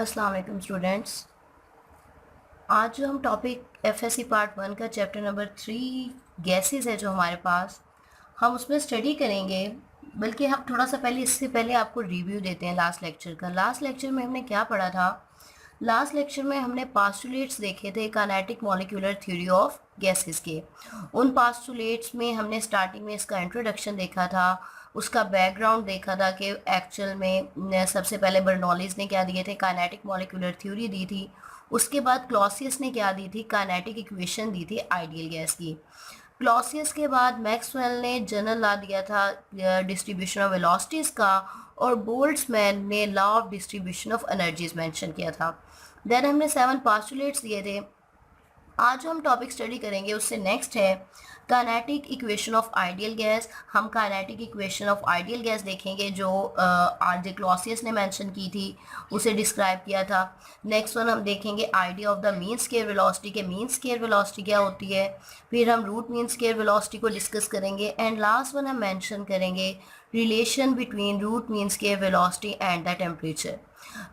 अस्सलाम वालेकुम स्टूडेंट्स। आज जो हम टॉपिक एफएससी पार्ट 1 का चैप्टर नंबर 3 गैसेस है जो हमारे पास, हम उसमें स्टडी करेंगे। बल्कि हम थोड़ा सा पहले इससे पहले आपको रिव्यू देते हैं लास्ट लेक्चर का। लास्ट लेक्चर में हमने क्या पढ़ा था? लास्ट लेक्चर में हमने पास्टुलेट्स देखे थे kinetic molecular theory of gases के। उन पास्टुलेट्स में हमने स्टार्टिंग में इसका इंट्रोडक्शन देखा था, उसका बैकग्राउंड देखा था कि एक्चुअल में सबसे पहले बर्नौलीज ने क्या दिए थे, काइनेटिक मॉलिक्यूलर थ्योरी दी थी। उसके बाद क्लॉसियस ने क्या दी थी, काइनेटिक इक्वेशन दी थी आइडियल गैस की। क्लॉसियस के बाद मैक्सवेल ने जनरल ला दिया था डिस्ट्रीब्यूशन ऑफ वेलोसिटीज का, और बोल्ट्जमैन ने law of distribution of energies mention किया था। देन हमने 7 पास्टुलेट्स दिए थे। आज जो हम टॉपिक स्टडी करेंगे उससे नेक्स्ट है kinetic equation of ideal gas. हम kinetic equation of ideal gas देखेंगे जो आर.जे. क्लॉसियस ने मेंशन की थी, उसे डिस्क्राइब किया था। नेक्स्ट वन हम देखेंगे idea of the mean square velocity के मीन स्क्वायर वेलोसिटी क्या होती है। फिर हम रूट मीन स्क्वायर वेलोसिटी को डिस्कस करेंगे। एंड लास्ट वन हम मेंशन करेंगे relation between root mean square velocity and the temperature.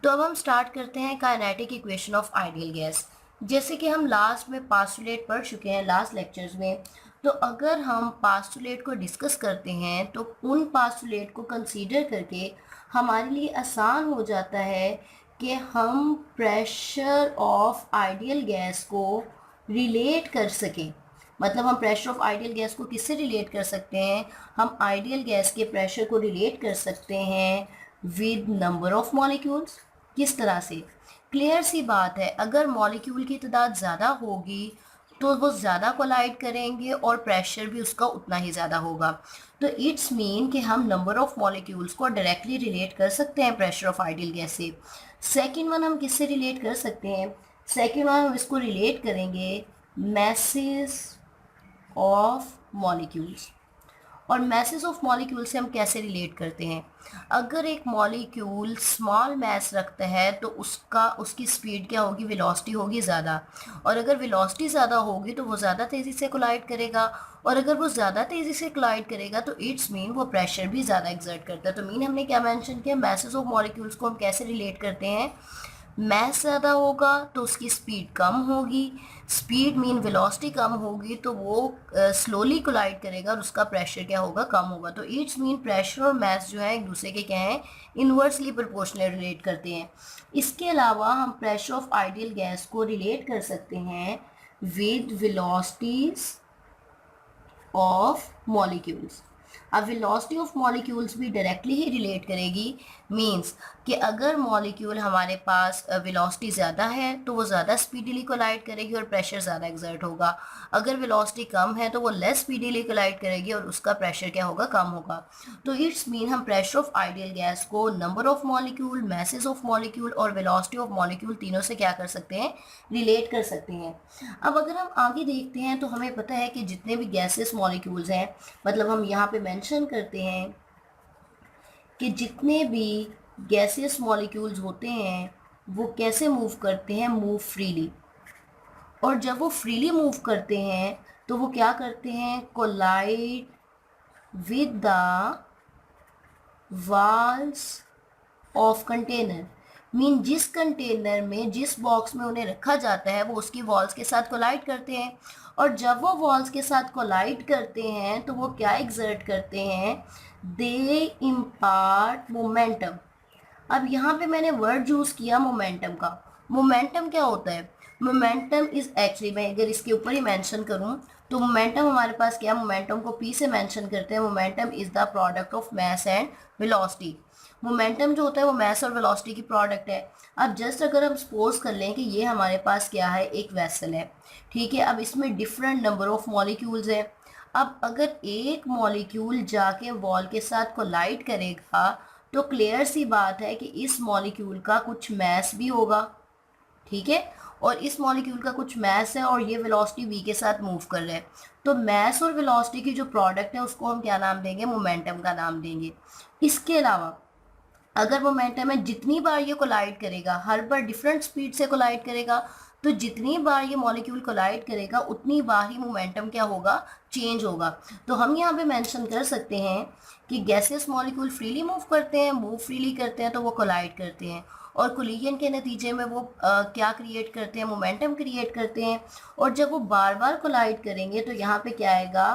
तो अब हम स्टार्ट करते हैं kinetic equation of ideal gas. जैसे कि हम लास्ट में पास्टुलेट पढ़ चुके हैं लास्ट लेक्चर्स में, तो अगर हम पास्टुलेट को डिस्कस करते हैं तो उन पास्टुलेट को कंसीडर करके हमारे लिए आसान हो जाता है कि हम प्रेशर ऑफ आइडियल गैस को रिलेट कर सकें। मतलब हम प्रेशर ऑफ आइडियल गैस को किससे रिलेट कर सकते हैं? हम आइडियल गैस के प्रेशर को रिलेट कर सकते हैं विद नंबर ऑफ मॉलिक्यूल्स। किस तरह से? क्लियर सी बात है, अगर मॉलिक्यूल की तादाद ज़्यादा होगी तो वो ज़्यादा कोलाइड करेंगे और प्रेशर भी उसका उतना ही ज़्यादा होगा। तो इट्स मीन कि हम नंबर ऑफ मॉलिक्यूल्स को डायरेक्टली रिलेट कर सकते हैं प्रेशर ऑफ आइडियल गैस से। सेकेंड वन हम किससे रिलेट कर सकते हैं? सेकेंड वन हम इसको रिलेट करेंगे मैसेस ऑफ मॉलिक्यूल्स। और मैसेज ऑफ मॉलिक्यूल से हम कैसे रिलेट करते हैं? अगर एक मॉलिक्यूल स्मॉल मैस रखता है तो उसकी स्पीड क्या होगी? वेलोसिटी होगी ज़्यादा। और अगर वेलोसिटी ज़्यादा होगी तो वो ज़्यादा तेज़ी से कोलाइड करेगा, और अगर वो ज़्यादा तेज़ी से कोलाइड करेगा तो इट्स मीन वो प्रेशर भी ज़्यादा एक्सर्ट करता है। तो मीन हमने क्या मेंशन किया? मैसेज ऑफ मॉलिक्यूल्स को हम कैसे रिलेट करते हैं? मैस ज़्यादा होगा तो उसकी स्पीड कम होगी, स्पीड मीन वेलोसिटी कम होगी तो वो स्लोली कोलाइड करेगा और उसका प्रेशर क्या होगा? कम होगा। तो इट्स मीन प्रेशर और मैस जो है एक दूसरे के क्या हैं? इन्वर्सली प्रोपोर्शनल रिलेट करते हैं। इसके अलावा हम प्रेशर ऑफ आइडियल गैस को रिलेट कर सकते हैं विद वेलोसिटीज ऑफ मॉलिक्यूल्स। अब वेलोसिटी ऑफ मॉलिक्यूल्स भी डायरेक्टली ही रिलेट करेगी। मींस कि अगर मॉलिक्यूल हमारे पास वेलोसिटी ज़्यादा है तो वो ज़्यादा स्पीडीली कोलाइड करेगी और प्रेशर ज़्यादा एक्सर्ट होगा। अगर वेलोसिटी कम है तो वो लेस स्पीडीली कोलाइड करेगी और उसका प्रेशर क्या होगा? कम होगा। तो इट्स मीन हम प्रेशर ऑफ आइडियल गैस को number of molecule, message of molecule और वेलोसिटी ऑफ मॉलिक्यूल तीनों से क्या कर सकते हैं? रिलेट कर सकते हैं। अब अगर हम आगे देखते हैं तो हमें पता है कि जितने भी गैसेस मॉलिक्यूल्स हैं, मतलब हम यहाँ पे मेंशन करते हैं कि जितने भी गैसियस मॉलिक्यूल्स होते हैं वो कैसे मूव करते हैं? Move freely. और जब वो फ्रीली मूव करते हैं तो वो क्या करते हैं? Collide with the walls of container. Mean जिस कंटेनर में, जिस बॉक्स में उन्हें रखा जाता है वो उसकी वॉल्स के साथ कोलाइड करते हैं। और जब वो वॉल्स के साथ कोलाइड करते हैं तो वो क्या एग्जर्ट करते हैं? दे इम्पार्ट मोमेंटम। अब यहाँ पे मैंने वर्ड यूज़ किया मोमेंटम का। मोमेंटम क्या होता है? मोमेंटम इज एक्चुअली, मैं अगर इसके ऊपर ही मेंशन करूँ तो मोमेंटम हमारे पास क्या? मोमेंटम को पी से मेंशन करते हैं। Momentum is the product of mass and velocity. Momentum जो होता है वो मैस और वेलोसिटी की प्रोडक्ट है। अब जस्ट अगर हम सपोज कर लें कि ये हमारे पास क्या है? एक वेसल है, ठीक है। अब इसमें डिफरेंट नंबर ऑफ मॉलिक्यूल्स है। अब अगर एक मॉलिक्यूल जाके वॉल के साथ कोलाइड करेगा तो क्लियर सी बात है कि इस मॉलिक्यूल का कुछ मैस भी होगा, ठीक है, और इस मॉलिक्यूल का कुछ मैस है और ये वेलोसिटी v के साथ मूव कर रहा है। तो मैस और वेलोसिटी की जो प्रोडक्ट है उसको हम क्या नाम देंगे? मोमेंटम का नाम देंगे। इसके अलावा अगर मोमेंटम है जितनी बार ये कोलाइड करेगा, हर बार डिफरेंट स्पीड से कोलाइड करेगा, तो जितनी बार ये मॉलिक्यूल कोलाइड करेगा उतनी बार ही मोमेंटम क्या होगा, चेंज होगा। तो हम यहाँ पे मेंशन कर सकते हैं कि गैसेस मॉलिक्यूल फ्रीली मूव करते हैं, मूव फ्रीली करते हैं तो वो कोलाइड करते हैं, और कोलिजन के नतीजे में वो क्या क्रिएट करते हैं, मोमेंटम क्रिएट करते हैं। और जब वो बार बार कोलाइड करेंगे तो यहाँ पे क्या आएगा,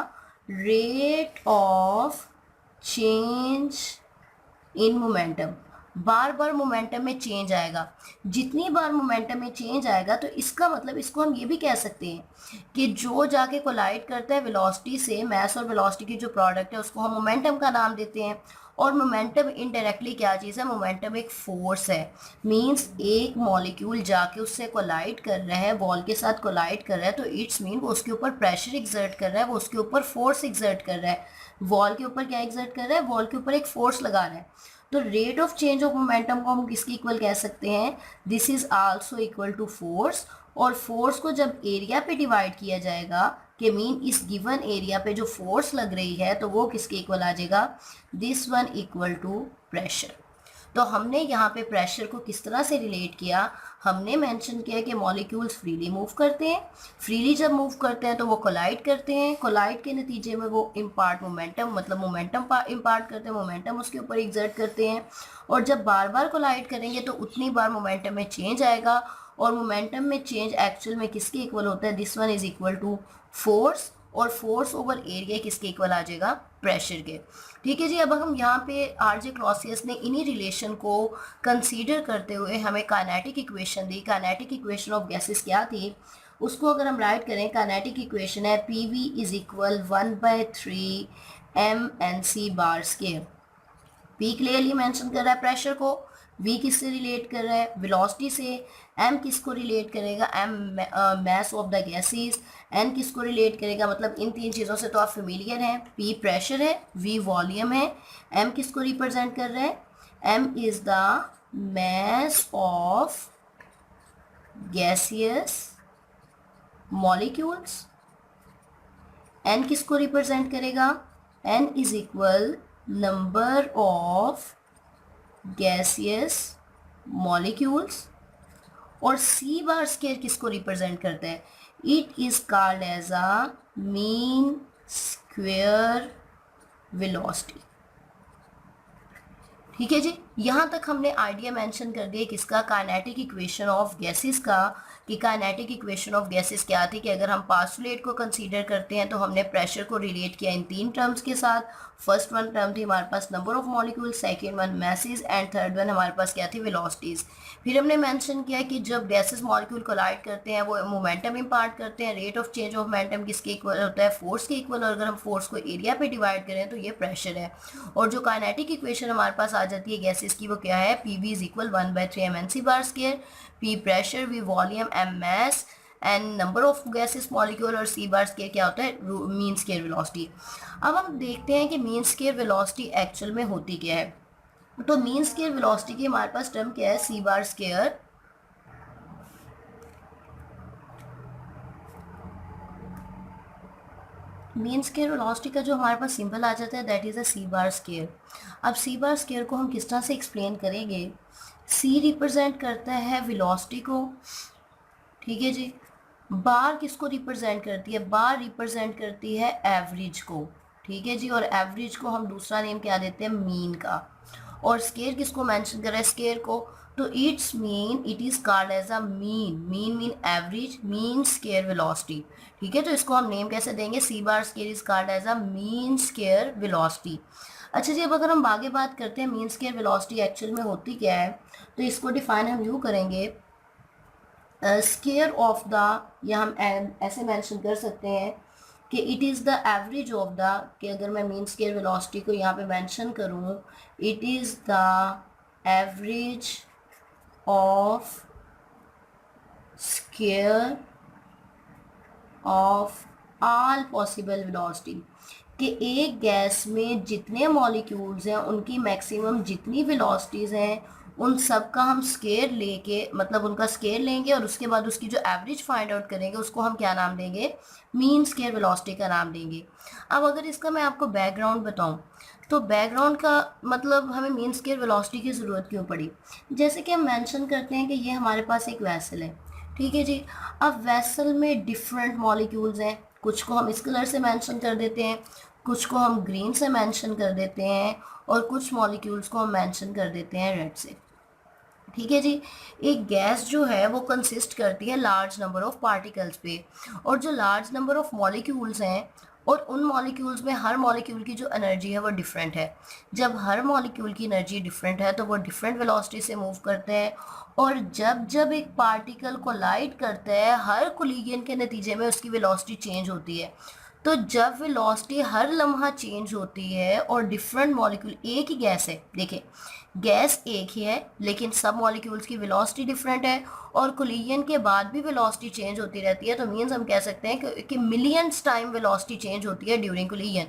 rate of change in momentum, bar bar momentum में चेंज आएगा। जितनी बार मोमेंटम में चेंज आएगा तो इसका मतलब, इसको हम ये भी कह सकते हैं कि जो जाके कोलाइड करता है वेलोसिटी से, मास और वेलोसिटी की जो प्रोडक्ट है उसको हम मोमेंटम का नाम देते हैं। और मोमेंटम इनडायरेक्टली क्या चीज़ है, मोमेंटम एक फोर्स है। मींस एक मॉलिक्यूल जाके उससे कोलाइड कर रहा है, वॉल के साथ कोलाइड कर रहा है, तो इट्स मीन वो उसके ऊपर प्रेशर एक्सर्ट कर रहा है, वो उसके ऊपर फोर्स एक्सर्ट कर रहा है। वॉल के ऊपर क्या एक्सर्ट कर रहा है, वॉल के ऊपर एक फोर्स लगा रहा है। तो rate of change of momentum को हम किसके इक्वल कह सकते हैं, this is also equal to force. और फोर्स को जब एरिया पे डिवाइड किया जाएगा, कि मीन इस गिवन एरिया पे जो फोर्स लग रही है तो वो किसके इक्वल आ जाएगा, this one equal to pressure. तो हमने यहाँ पे प्रेशर को किस तरह से रिलेट किया, हमने मेंशन किया कि मॉलिक्यूल्स फ्रीली मूव करते हैं, फ्रीली जब मूव करते हैं तो वो कोलाइड करते हैं, कोलाइड के नतीजे में वो इम्पार्ट मोमेंटम, मतलब मोमेंटम इम्पार्ट करते हैं, मोमेंटम उसके ऊपर एग्जर्ट करते हैं। और जब बार बार कोलाइड करेंगे तो उतनी बार मोमेंटम में चेंज आएगा, और मोमेंटम में चेंज एक्चुअल में किसके इक्वल होता है, this one is equal to force. और फोर्स ओवर एरिया किसके इक्वल आ जाएगा, प्रेशर के। ठीक है जी, अब हम यहाँ पे आरजे क्लॉसियस ने इन्हीं रिलेशन को कंसीडर करते हुए हमें kinetic equation the. Kinetic equation of gases क्या थी, उसको अगर हम राइट करें, काइनेटिक इक्वेशन है P V is equal 1/3 mnc bar square. P clearly mention कर रहा है प्रेशर को, वी किससे रिलेट कर रहा है, वेलोसिटी से, एम किसको रिलेट करेगा, M mass of the gases, N किसको रिलेट करेगा, मतलब इन तीन चीज़ों से तो आप फेमिलियर हैं। पी प्रेशर है, वी वॉल्यूम है, एम किसको रिप्रेजेंट कर रहा है, M is the mass of gaseous molecules, N किसको रिप्रेजेंट करेगा, N is equal number of gaseous molecules. और सी बार स्केयर किसको रिप्रेजेंट करता है, it is called as a mean square velocity. ठीक है जी, यहाँ तक हमने आइडिया मेंशन कर दिया किसका, काइनेटिक इक्वेशन ऑफ गैसेस का, कि काइनेटिक इक्वेशन ऑफ गैसेस क्या थी, कि अगर हम पास्टुलेट को कंसीडर करते हैं तो हमने प्रेशर को रिलेट किया इन तीन टर्म्स के साथ। फर्स्ट वन टर्म थी हमारे पास number of molecule, second one message, and third one हमारे पास क्या थी, वेलोसिटीज। फिर हमने मेंशन किया कि जब गैसेस मॉलिक्यूल कोलाइड करते हैं वो मोमेंटम इम्पार्ट करते हैं, rate of change of momentum किसके इक्वल होता है, फोर्स के इक्वल, और अगर हम फोर्स को एरिया पे डिवाइड करें तो ये प्रेशर है। और जो काइनेटिक इक्वेशन हमारे पास आ जाती है गैसेस की, वो क्या है, P V is equal 1/3 mnc bar square, P pressure, V volume, M mass, and number of gases molecule, और सी बार स्केयर क्या होता है, मीन स्केयर वेलोसिटी। अब हम देखते हैं कि मीन स्केयर वेलोसिटी एक्चुअल में होती क्या है। तो मीन स्केयर वेलोसिटी की हमारे पास टर्म क्या है, C bar square. Mean square velocity का जो हमारे पास सिंबल आ जाता है that is a C bar square. अब सी बार स्केयर को हम किस तरह से एक्सप्लेन करेंगे, सी रिप्रेजेंट करता है वेलोसिटी को, ठीक है जी। बार किसको रिप्रेजेंट करती है, बार रिप्रेजेंट करती है एवरेज को, ठीक है जी। और एवरेज को हम दूसरा नेम क्या देते हैं, मीन का। और स्केयर किसको मेंशन कर रहा है, स्केयर को, तो it's mean it is called as a mean, mean mean average, mean square velocity. ठीक है, तो इसको हम नेम कैसे देंगे, C bar square is called as a mean square velocity. अच्छा जी, अब अगर हम आगे बात करते हैं मीन स्केयर वेलोसिटी एक्चुअल में होती क्या है, तो इसको डिफाइन हम यूँ करेंगे, स्केयर ऑफ द, या हम ऐसे मेंशन कर सकते हैं कि it is the average of the, कि अगर मैं मीन स्केयर वेलोसिटी को यहाँ पे मेंशन करूँ, it is the average of square of all possible velocity, कि एक गैस में जितने मॉलिक्यूल्स हैं उनकी मैक्सिमम जितनी वेलोसिटीज़ हैं उन सब का हम स्केयर लेके, मतलब उनका स्केयर लेंगे और उसके बाद उसकी जो एवरेज फाइंड आउट करेंगे उसको हम क्या नाम देंगे, मीन स्केयर वेलोसिटी का नाम देंगे। अब अगर इसका मैं आपको बैकग्राउंड बताऊं, तो बैकग्राउंड का मतलब हमें मीन स्केयर वेलोसिटी की ज़रूरत क्यों पड़ी। जैसे कि हम मेंशन करते हैं कि ये हमारे पास एक वेसल है, ठीक है जी। अब वेसल में डिफरेंट मॉलिक्यूल्स हैं, कुछ को हम इस कलर से मेंशन कर देते हैं, कुछ को हम ग्रीन से मेंशन कर देते हैं, और कुछ मॉलिक्यूल्स को हम मेंशन कर देते हैं रेड से। ठीक है जी। एक गैस जो है वो कंसिस्ट करती है लार्ज नंबर ऑफ पार्टिकल्स पे, और जो लार्ज नंबर ऑफ मॉलिक्यूल्स हैं, और उन मॉलिक्यूल्स में हर मॉलिक्यूल की जो एनर्जी है वो डिफरेंट है। जब हर मॉलिक्यूल की एनर्जी डिफरेंट है तो वो डिफरेंट वेलोसिटी से मूव करते हैं, और जब जब एक पार्टिकल कोलाइड करता है हर कोलिजन के नतीजे में उसकी वेलोसिटी चेंज होती है। तो जब वेलोसिटी हर लम्हा चेंज होती है और डिफरेंट मॉलिक्यूल, एक ही गैस है, देखिए गैस एक ही है लेकिन सब मॉलिक्यूल्स की वेलोसिटी डिफरेंट है, और कोलिजन के बाद भी वेलोसिटी चेंज होती रहती है, तो मीन्स हम कह सकते हैं कि मिलियंस टाइम वेलोसिटी चेंज होती है ड्यूरिंग कोलिजन।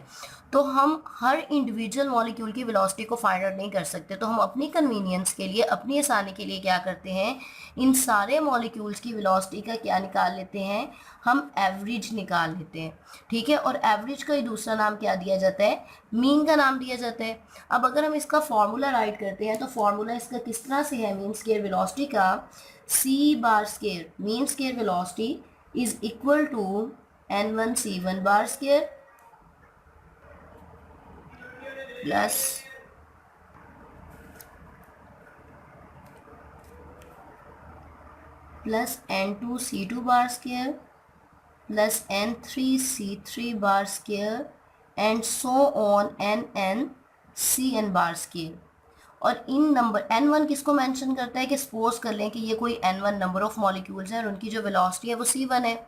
तो हम हर इंडिविजुअल मॉलिक्यूल की वेलोसिटी को फाइंड आउट नहीं कर सकते, तो हम अपनी कन्वीनियंस के लिए, अपनी आसानी के लिए क्या करते हैं, इन सारे मॉलिक्यूल्स की वेलोसिटी का क्या निकाल लेते हैं, हम एवरेज निकाल लेते हैं। ठीक है, और एवरेज का ही दूसरा नाम क्या दिया जाता है, मीन का नाम दिया जाता है। अब अगर हम इसका फॉर्मूला राइट करते हैं तो फॉर्मूला इसका किस तरह से है, मीन स्केयर वेलोसिटी का, c bar square mean square velocity is equal to n1 c1 bar square plus n2 c2 bar square plus n3 c3 bar square and so on nn cn bar square. और इन number n1 किसको mention करता है, कि suppose कर लें कि ये कोई n1 नंबर ऑफ मॉलिक्यूल्स हैं और उनकी जो वेलोसिटी है वो c1 है।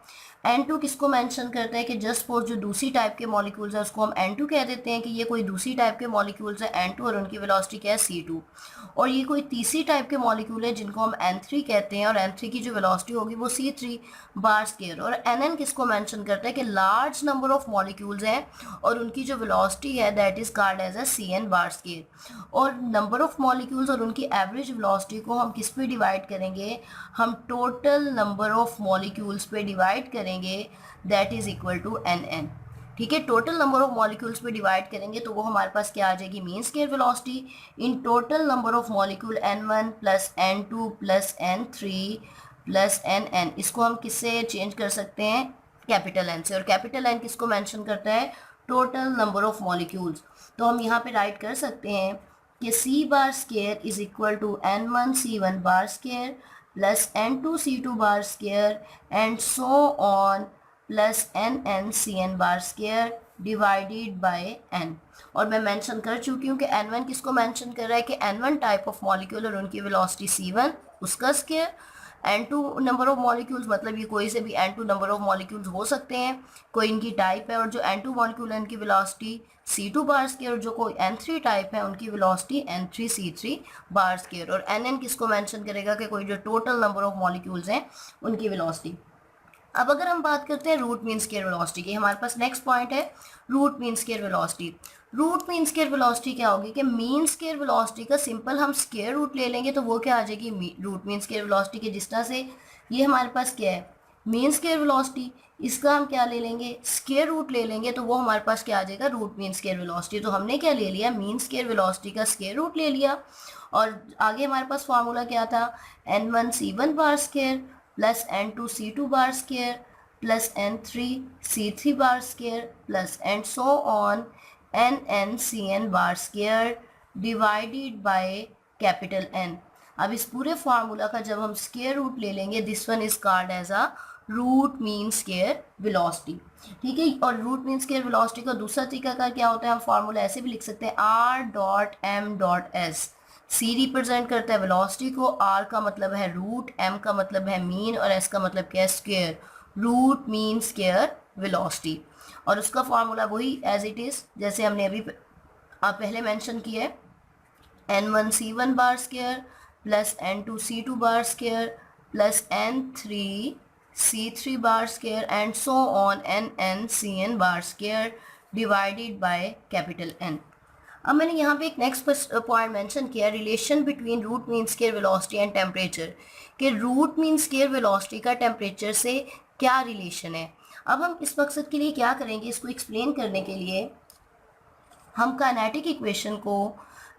n2 किसको मेंशन करता है, कि जस्ट सपोज जो दूसरी टाइप के मॉलिक्यूल्स हैं उसको हम n2 कह देते हैं कि ये कोई दूसरी टाइप के मॉलिक्यूल्स हैं n2 और उनकी वेलोसिटी क्या है c2। और ये कोई तीसरी टाइप के मॉलिक्यूल है जिनको हम n3 कहते हैं और n3 की जो वेलोसिटी होगी वो c3 बार स्केयर। और nn किसको मेंशन करता है, कि लार्ज नंबर ऑफ मॉलिक्यूल्स हैं और उनकी जो वेलोसिटी है that is called as a cn bar square. और नंबर ऑफ मॉलिक्यूल्स और उनकी एवरेज वेलोसिटी को हम किस पे डिवाइड करेंगे, हम टोटल नंबर ऑफ मॉलिक्यूल्स पे डिवाइड करेंगे, that is equal to nn। ठीक है, टोटल नंबर ऑफ मॉलिक्यूल्स पे डिवाइड करेंगे तो वो हमारे पास क्या आ जाएगी, mean square velocity in total number of molecule n1 plus n2 plus n3 plus nn। इसको हम किससे चेंज कर सकते हैं, कैपिटल n से, और कैपिटल n किसको मेंशन करता है, टोटल नंबर ऑफ मॉलिक्यूल्स। तो हम यहाँ पे राइट कर सकते हैं कि c bar square is equal to n1 c1 bar square plus n2 c2 bar square and so on plus nn cn bar square divided by n। और मैं मेंशन कर चुकी हूँ कि n1 किसको मेंशन कर रहा है, कि n1 टाइप ऑफ मॉलिक्यूल और उनकी वेलोसिटी c1 उसका square, n2 number of molecules मतलब ये कोई से भी n2 नंबर ऑफ मॉलिक्यूल्स हो सकते हैं, कोई इनकी टाइप है, और जो n2 मॉलिक्यूल है उनकी वेलोसिटी c2 बार स्केयर, और जो कोई n3 टाइप है उनकी velocity n3 c3 bar square. और nn किसको मेंशन करेगा, कि कोई जो टोटल नंबर ऑफ मॉलिक्यूल्स हैं उनकी वेलोसिटी। अब अगर हम बात करते हैं रूट मीन स्केयर वेलोसिटी की, हमारे पास नेक्स्ट पॉइंट है root mean square velocity. Root mean square velocity क्या होगी, कि मीन स्केयर वेलोसिटी का सिंपल हम स्केयर रूट ले लेंगे तो वो क्या आ जाएगी, रूट मीन स्केयर वेलोसिटी के। जिस तरह से ये हमारे पास क्या है, मीन स्केयर वेलोसिटी, इसका हम क्या ले लेंगे, स्केयर रूट ले लेंगे तो वो हमारे पास क्या आ जाएगा, रूट मीन स्केयर वेलोसिटी। तो हमने क्या ले लिया, मीन स्केयर वेलोसिटी का स्केयर रूट ले लिया। और आगे हमारे पास फार्मूला क्या था, n1 c1 bar square plus n2 c2 bar square plus n3 c3 bar square plus and so on nn cn bar square divided by capital N। अब इस पूरे फार्मूला का जब हम स्केयर रूट ले लेंगे, this one is called as a root mean square velocity. ठीक है, और रूट मीन स्केयर वेलोसिटी का दूसरा तरीका का क्या होता है, हम फार्मूला ऐसे भी लिख सकते हैं r dot m dot s। c represent करता है वेलोसिटी को, r का मतलब है रूट, m का मतलब है मीन और s का मतलब क्या है, square, root mean square velocity. और उसका फार्मूला वही एज इट इज जैसे हमने अभी पहले मेंशन किया है, n1 c1 bar square plus n2 c2 bar square plus n3 c3 bar square and so on nn cn bar square divided by capital N। अब मैंने यहाँ पे एक नेक्स्ट पॉइंट मेंशन किया, relation between root mean square velocity and temperature, कि root mean square velocity का temperature से क्या रिलेशन है। अब हम इस मकसद के लिए क्या करेंगे, इसको एक्सप्लेन करने के लिए हम काइनेटिक इक्वेशन को,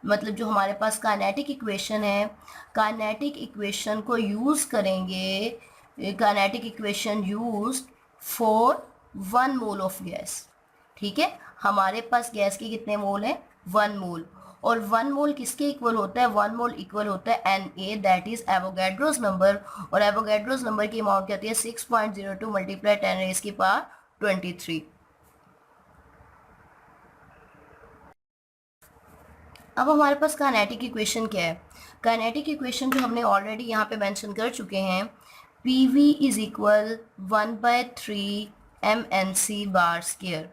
मतलब जो हमारे पास काइनेटिक इक्वेशन है, काइनेटिक इक्वेशन को यूज़ करेंगे kinetic equation used for 1 mole of gas. ठीक है, हमारे पास गैस के कितने मोल हैं? 1 मोल। और 1 मोल किसके इक्वल होता है? 1 मोल इक्वल होता है Na, that is Avogadro's number. और एवोगैड्रोस नंबर की अमाउंट क्या होती है? 6.02 मल्टीप्लाई 10 रेज़ की पावर 23। अब हमारे पास काइनेटिक इक्वेशन क्या है? काइनेटिक इक्वेशन जो हमने ऑलरेडी यहाँ पे मेंशन कर चुके हैं, P is equal 1/3 mnc bar square.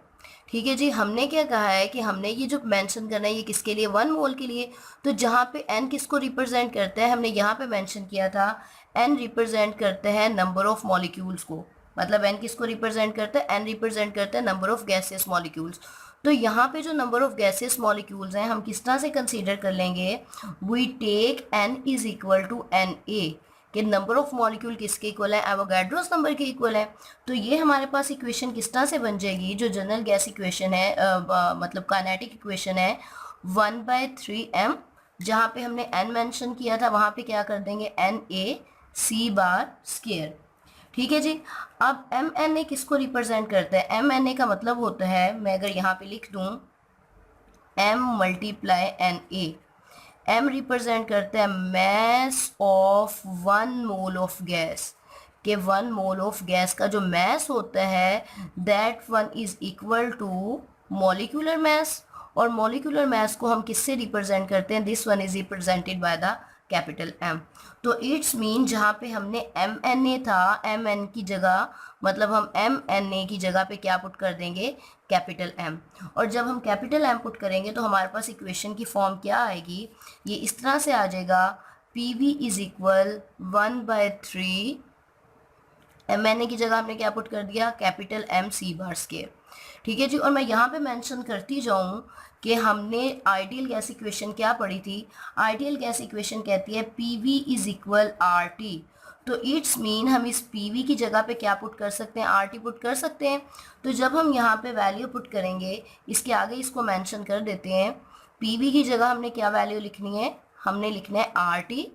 ठीक है जी, हमने क्या कहा है कि हमने ये जो मेंशन करना है ये किसके लिए? 1 मोल के लिए। तो जहाँ पे n किसको रिप्रेजेंट करता है, हमने यहाँ पे मेंशन किया था n रिप्रेजेंट करते हैं नंबर ऑफ मॉलिक्यूल्स को। मतलब n किसको रिप्रेजेंट करता है? n रिप्रेजेंट करता है नंबर ऑफ गैसियस मॉलिक्यूल्स। तो यहाँ पे जो नंबर ऑफ गैसियस मॉलिक्यूल्स हैं हम किस तरह से कंसीडर कर लेंगे? We take n is equal to Na, कि नंबर ऑफ मॉलिक्यूल किसके इक्वल है? एवोगैड्रोस नंबर के इक्वल है। तो ये हमारे पास इक्वेशन किस तरह से बन जाएगी? जो जनरल गैस इक्वेशन है, मतलब काइनेटिक इक्वेशन है 1/3m, जहाँ पे हमने n मेंशन किया था वहाँ पे क्या कर देंगे? NaC bar square. ठीक है जी। अब mna किसको रिप्रेजेंट करता है? mna का मतलब होता है, मैं अगर यहाँ पे लिख दूँ m multiply Na, m represent करता है mass of 1 mole of gas, के 1 मोल ऑफ गैस का जो मैस होता है that one is equal to molecular mass. और मॉलिक्यूलर मैस को हम किससे रिप्रेजेंट करते हैं? This one is represented by the capital M। तो इट्स मीन जहाँ पे हमने mna था, mn की जगह, मतलब हम mna की जगह पे क्या पुट कर देंगे? Capital M। और जब हम कैपिटल M पुट करेंगे तो हमारे पास इक्वेशन की फॉर्म क्या आएगी? ये इस तरह से आ जाएगा, PV इज इक्वल 1/3 mna की जगह हमने क्या पुट कर दिया? Capital M C bar square. ठीक है जी। और मैं यहाँ पे मेंशन करती जाऊँ कि हमने आइडियल गैस इक्वेशन क्या पढ़ी थी? आइडियल गैस इक्वेशन कहती है PV इज इक्वल RT। तो इट्स मीन हम इस PV की जगह पे क्या पुट कर सकते हैं? RT पुट कर सकते हैं। तो जब हम यहाँ पे वैल्यू पुट करेंगे, इसके आगे इसको मेंशन कर देते हैं, PV की जगह हमने क्या वैल्यू लिखनी है? हमने लिखना है RT,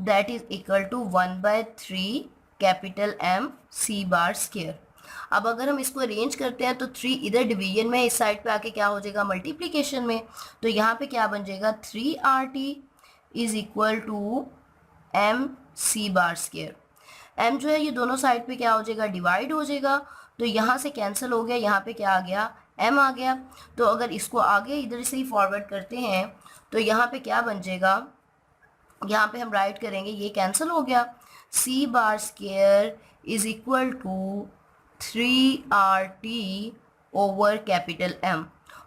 that is equal to 1/3 capital M C bar square. अब अगर हम इसको अरेंज करते हैं तो 3 इधर डिवीजन में, इस साइड पे आके क्या हो जाएगा? मल्टीप्लिकेशन में। तो यहाँ पे क्या बन जाएगा? 3RT is equal to MC bar square. M जो है ये दोनों साइड पे क्या हो जाएगा? डिवाइड हो जाएगा। तो यहाँ से कैंसिल हो गया, यहाँ पे क्या आ गया? M आ गया। तो अगर इसको आगे इधर से ही फॉरवर्ड करते हैं तो यहाँ पे क्या बन जाएगा? यहाँ पे हम राइट करेंगे, ये कैंसिल हो गया। C bar square is equal to 3RT over capital M।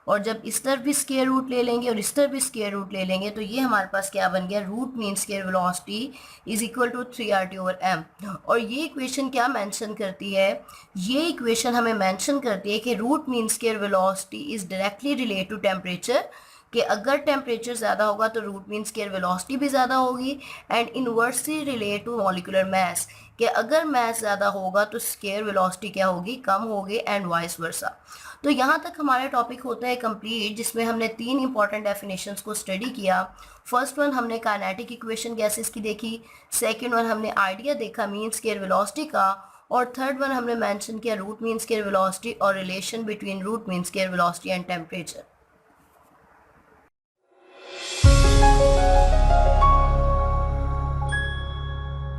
और जब इस तरफ भी स्क्वायर रूट ले लेंगे और इस तरफ भी स्क्वायर रूट ले लेंगे तो ये हमारे पास क्या बन गया? Root mean square velocity is equal to 3RT over M। और ये इक्वेशन क्या मेंशन करती है? ये इक्वेशन हमें मेंशन करती है कि root mean square velocity is directly related to temperature, कि अगर टेम्परेचर ज़्यादा होगा तो रूट मीन स्क्वायर वेलोसिटी भी ज़्यादा होगी, and inversely relate to molecular mass, कि अगर मैस ज़्यादा होगा तो स्क्वायर वेलोसिटी क्या होगी? कम होगी, एंड वाइस वर्सा। तो यहाँ तक हमारा टॉपिक होता है कंप्लीट, जिसमें हमने 3 इंपॉर्टेंट डेफिनेशंस को स्टडी किया। फर्स्ट वन हमने काइनेटिक इक्वेशन गैसेस की देखी, सेकंड वन हमने आइडिया देखा मीन स्क्वायर वेलोसिटी का, और थर्ड वन हमने मेंशन किया रूट मीन स्क्वायर वेलोसिटी और relation between root mean square velocity and temperature.